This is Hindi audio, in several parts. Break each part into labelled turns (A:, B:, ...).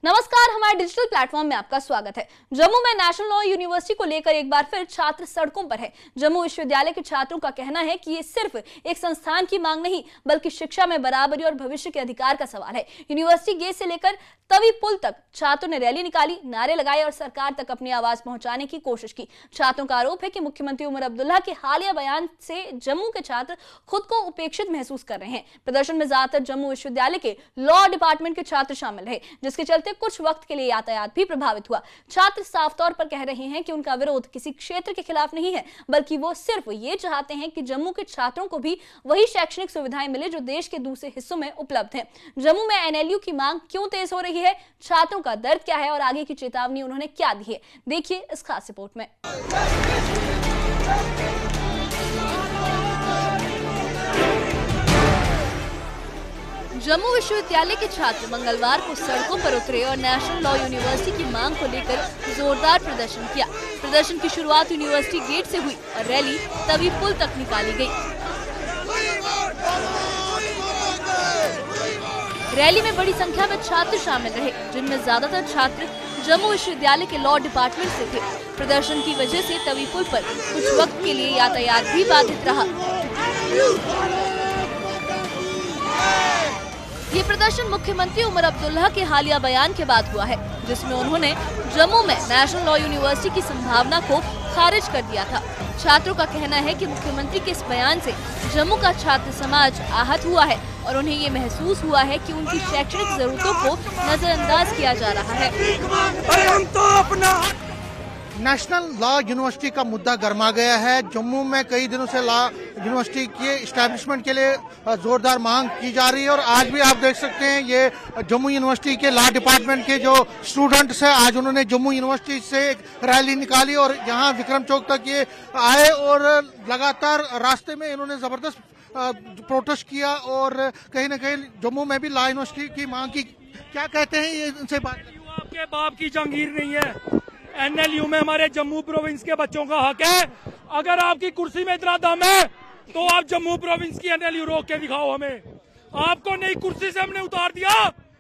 A: नमस्कार, हमारे डिजिटल प्लेटफॉर्म में आपका स्वागत है। जम्मू में नेशनल लॉ यूनिवर्सिटी को लेकर एक बार फिर छात्र सड़कों पर है। जम्मू विश्वविद्यालय के छात्रों का कहना है कि ये सिर्फ एक संस्थान की मांग नहीं, बल्कि शिक्षा में बराबरी और भविष्य के अधिकार का सवाल है। यूनिवर्सिटी गेट से लेकर तवी पुल तक छात्रों ने रैली निकाली, नारे लगाए और सरकार तक अपनी आवाज पहुंचाने की कोशिश की। छात्रों का आरोप है कि मुख्यमंत्री उमर अब्दुल्ला के हालिया बयान से जम्मू के छात्र खुद को उपेक्षित महसूस कर रहे हैं। प्रदर्शन में ज्यादातर जम्मू विश्वविद्यालय के लॉ डिपार्टमेंट के छात्र शामिल रहे, जिसके चलते कुछ वक्त के लिए यातायात भी प्रभावित हुआ। छात्र साफ तौर पर कह रहे हैं कि उनका विरोध किसी क्षेत्र के खिलाफ नहीं है, बल्कि वो सिर्फ ये चाहते हैं कि जम्मू के छात्रों को भी वही शैक्षणिक सुविधाएं मिले जो देश के दूसरे हिस्सों में उपलब्ध हैं। जम्मू में एनएलयू की मांग क्यों तेज हो रही है, छात्रों का दर्द क्या है और आगे की चेतावनी उन्होंने क्या दी है, देखिए इस खास रिपोर्ट में। जम्मू विश्वविद्यालय के छात्र मंगलवार को सड़कों पर उतरे और नेशनल लॉ यूनिवर्सिटी की मांग को लेकर जोरदार प्रदर्शन किया। प्रदर्शन की शुरुआत यूनिवर्सिटी गेट से हुई और रैली तवी पुल तक निकाली गई। रैली में बड़ी संख्या में छात्र शामिल रहे, जिनमें ज्यादातर छात्र जम्मू विश्वविद्यालय के लॉ डिपार्टमेंट से थे। प्रदर्शन की वजह से तवी पुल पर कुछ वक्त के लिए यातायात भी बाधित रहा। ये प्रदर्शन मुख्यमंत्री उमर अब्दुल्ला के हालिया बयान के बाद हुआ है, जिसमें उन्होंने जम्मू में नेशनल लॉ यूनिवर्सिटी की संभावना को खारिज कर दिया था। छात्रों का कहना है कि मुख्यमंत्री के इस बयान से जम्मू का छात्र समाज आहत हुआ है और उन्हें ये महसूस हुआ है कि उनकी शैक्षणिक जरूरतों को नजरअंदाज किया जा रहा है।
B: नेशनल लॉ यूनिवर्सिटी का मुद्दा गर्मा गया है। जम्मू में कई दिनों से लॉ यूनिवर्सिटी के इस्टेब्लिशमेंट के लिए जोरदार मांग की जा रही है और आज भी आप देख सकते हैं ये जम्मू यूनिवर्सिटी के लॉ डिपार्टमेंट के जो स्टूडेंट्स हैं, आज उन्होंने जम्मू यूनिवर्सिटी से एक रैली निकाली और यहाँ विक्रम चौक तक ये आए और लगातार रास्ते में इन्होंने जबरदस्त प्रोटेस्ट किया और कहीं न कहीं जम्मू में भी लॉ यूनिवर्सिटी की मांग की। क्या कहते हैं ये, इनसे बात?
C: आपके बाप की जंगीर नहीं है। एनएलयू में हमारे जम्मू प्रोविंस के बच्चों का हक है। अगर आपकी कुर्सी में इतना दम है तो आप जम्मू प्रोविंस की एनएलयू रोक के दिखाओ हमें। आपको नई कुर्सी से हमने उतार दिया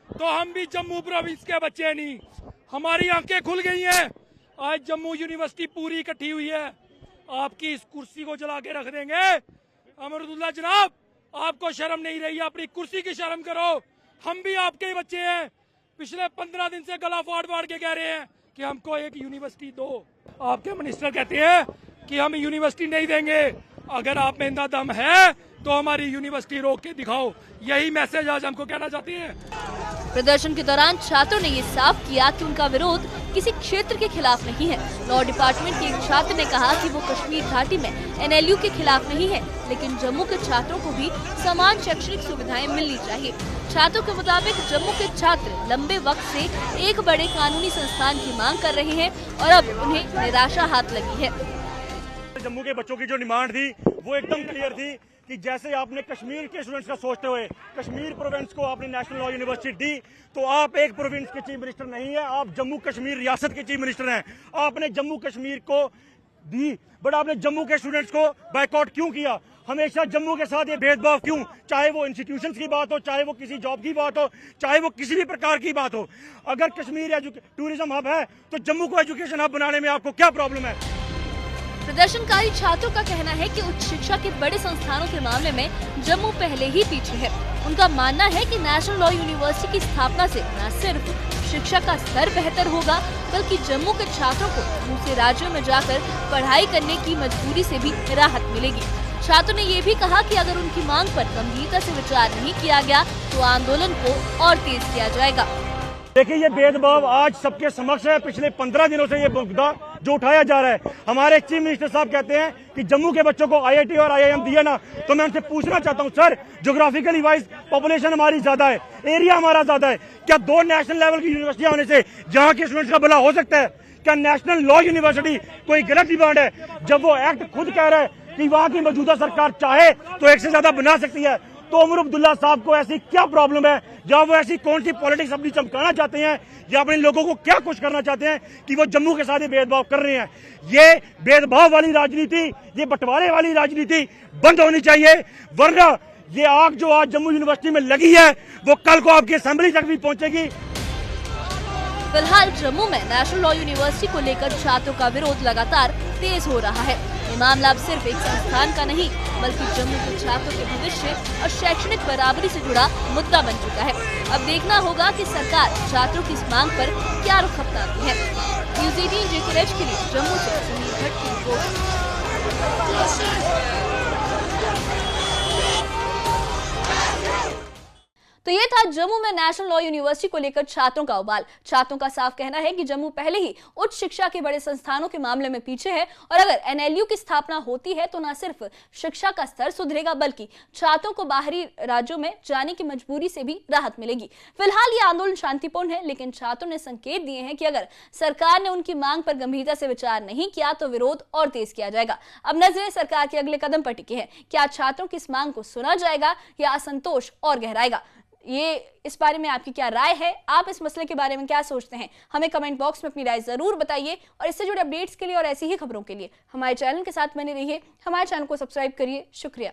C: तो हम भी जम्मू प्रोविंस के बच्चे नहीं। हमारी आंखें खुल गई हैं। आज जम्मू यूनिवर्सिटी पूरी इकट्ठी हुई है। आपकी इस कुर्सी को जला के रख देंगे। अमरुद्दुल्ला जनाब, आपको शर्म नहीं रही? अपनी कुर्सी की शर्म करो। हम भी आपके ही बच्चे हैं। पिछले 15 दिन से गला फाड़ फाड़ के कह रहे हैं कि हमको एक यूनिवर्सिटी दो। आपके मिनिस्टर कहते हैं कि हम यूनिवर्सिटी नहीं देंगे। अगर आप में इतना दम है तो हमारी यूनिवर्सिटी रोक के दिखाओ। यही मैसेज आज हमको कहना चाहते हैं।
A: प्रदर्शन के दौरान छात्रों ने ये साफ किया कि उनका विरोध किसी क्षेत्र के खिलाफ नहीं है। लॉ डिपार्टमेंट के एक छात्र ने कहा कि वो कश्मीर घाटी में एनएलयू के खिलाफ नहीं है, लेकिन जम्मू के छात्रों को भी समान शैक्षणिक सुविधाएं मिलनी चाहिए। छात्रों के मुताबिक जम्मू के छात्र लंबे वक्त से एक बड़े कानूनी संस्थान की मांग कर रहे हैं और अब उन्हें निराशा हाथ लगी है।
C: जम्मू के बच्चों की जो डिमांड थी वो एकदम क्लियर थी कि जैसे आपने कश्मीर के स्टूडेंट्स का सोचते हुए कश्मीर प्रोविंस को आपने नेशनल लॉ यूनिवर्सिटी दी, तो आप एक प्रोविंस के चीफ मिनिस्टर नहीं है, आप जम्मू कश्मीर रियासत के चीफ मिनिस्टर हैं। आपने जम्मू कश्मीर को दी, बट आपने जम्मू के स्टूडेंट्स को बायकॉट क्यों किया? हमेशा जम्मू के साथ ये भेदभाव क्यों? चाहे वो इंस्टीट्यूशंस की बात हो, चाहे वो किसी जॉब की बात हो, चाहे वो किसी भी प्रकार की बात हो। अगर कश्मीर टूरिज्म हब है तो जम्मू को एजुकेशन हब बनाने में आपको क्या प्रॉब्लम है?
A: प्रदर्शनकारी छात्रों का कहना है कि उच्च शिक्षा के बड़े संस्थानों के मामले में जम्मू पहले ही पीछे है। उनका मानना है कि नेशनल लॉ यूनिवर्सिटी की स्थापना से न सिर्फ शिक्षा का स्तर बेहतर होगा, बल्कि जम्मू के छात्रों को दूसरे राज्यों में जाकर पढ़ाई करने की मजबूरी से भी राहत मिलेगी। छात्रों ने ये भी कहा कि अगर उनकी मांग पर गंभीरता से विचार नहीं किया गया तो आंदोलन को और तेज किया जाएगा।
C: देखिए, ये भेदभाव आज सबके समक्ष है। पिछले 15 दिनों से ये मुद्दा जो उठाया जा रहा है, हमारे चीफ मिनिस्टर साहब कहते हैं कि जम्मू के बच्चों को आईआईटी और आईआईएम दिया ना, तो मैं उनसे पूछना चाहता हूं, सर ज्योग्राफिकली वाइज पॉपुलेशन हमारी ज्यादा है, एरिया हमारा ज्यादा है, क्या 2 नेशनल लेवल की यूनिवर्सिटियां होने से जहां के स्टूडेंट्स का भला हो सकता है? क्या नेशनल लॉ यूनिवर्सिटी कोई गलत डिमांड है? जब वो एक्ट खुद कह रहा है कि वहां की मौजूदा सरकार चाहे तो एक से ज्यादा बना सकती है, तो उमर अब्दुल्ला साहब को ऐसी क्या प्रॉब्लम है? या वो ऐसी कौन सी पॉलिटिक्स अपनी चमकाना चाहते हैं या अपने लोगों को क्या खुश करना चाहते हैं कि वो जम्मू के साथ ये भेदभाव कर रहे हैं? ये भेदभाव वाली राजनीति, ये बंटवारे वाली राजनीति बंद होनी चाहिए, वरना ये आग जो आज जम्मू यूनिवर्सिटी में लगी है वो कल को आपकी असेंबली तक भी पहुंचेगी।
A: फिलहाल जम्मू में नेशनल लॉ यूनिवर्सिटी को लेकर छात्रों का विरोध लगातार तेज हो रहा है। ये मामला अब सिर्फ एक संस्थान का नहीं बल्कि जम्मू के छात्रों के भविष्य और शैक्षणिक बराबरी से जुड़ा मुद्दा बन चुका है। अब देखना होगा कि सरकार छात्रों की इस मांग पर क्या रुख अपनाती है। न्यूज़ 18 JKRH के लिए जम्मू से सुनील भट्ट की रिपोर्ट। तो ये था जम्मू में नेशनल लॉ यूनिवर्सिटी को लेकर छात्रों का उबाल। छात्रों का साफ कहना है कि जम्मू पहले ही उच्च शिक्षा के बड़े संस्थानों के मामले में पीछे है और अगर NLU की स्थापना होती है तो न सिर्फ शिक्षा का स्तर सुधरेगा बल्कि छात्रों को बाहरी राज्यों में जाने की मजबूरी से भी राहत मिलेगी। फिलहाल ये आंदोलन शांतिपूर्ण है, लेकिन छात्रों ने संकेत दिए हैं कि अगर सरकार ने उनकी मांग पर गंभीरता से विचार नहीं किया तो विरोध और तेज किया जाएगा। अब नजरें सरकार के अगले कदम पर टिकी है। क्या छात्रों की इस मांग को सुना जाएगा या असंतोष और गहराएगा? इस बारे में आपकी क्या राय है? आप इस मसले के बारे में क्या सोचते हैं? हमें कमेंट बॉक्स में अपनी राय जरूर बताइए और इससे जुड़े अपडेट्स के लिए और ऐसी ही खबरों के लिए हमारे चैनल के साथ बने रहिए। हमारे चैनल को सब्सक्राइब करिए। शुक्रिया।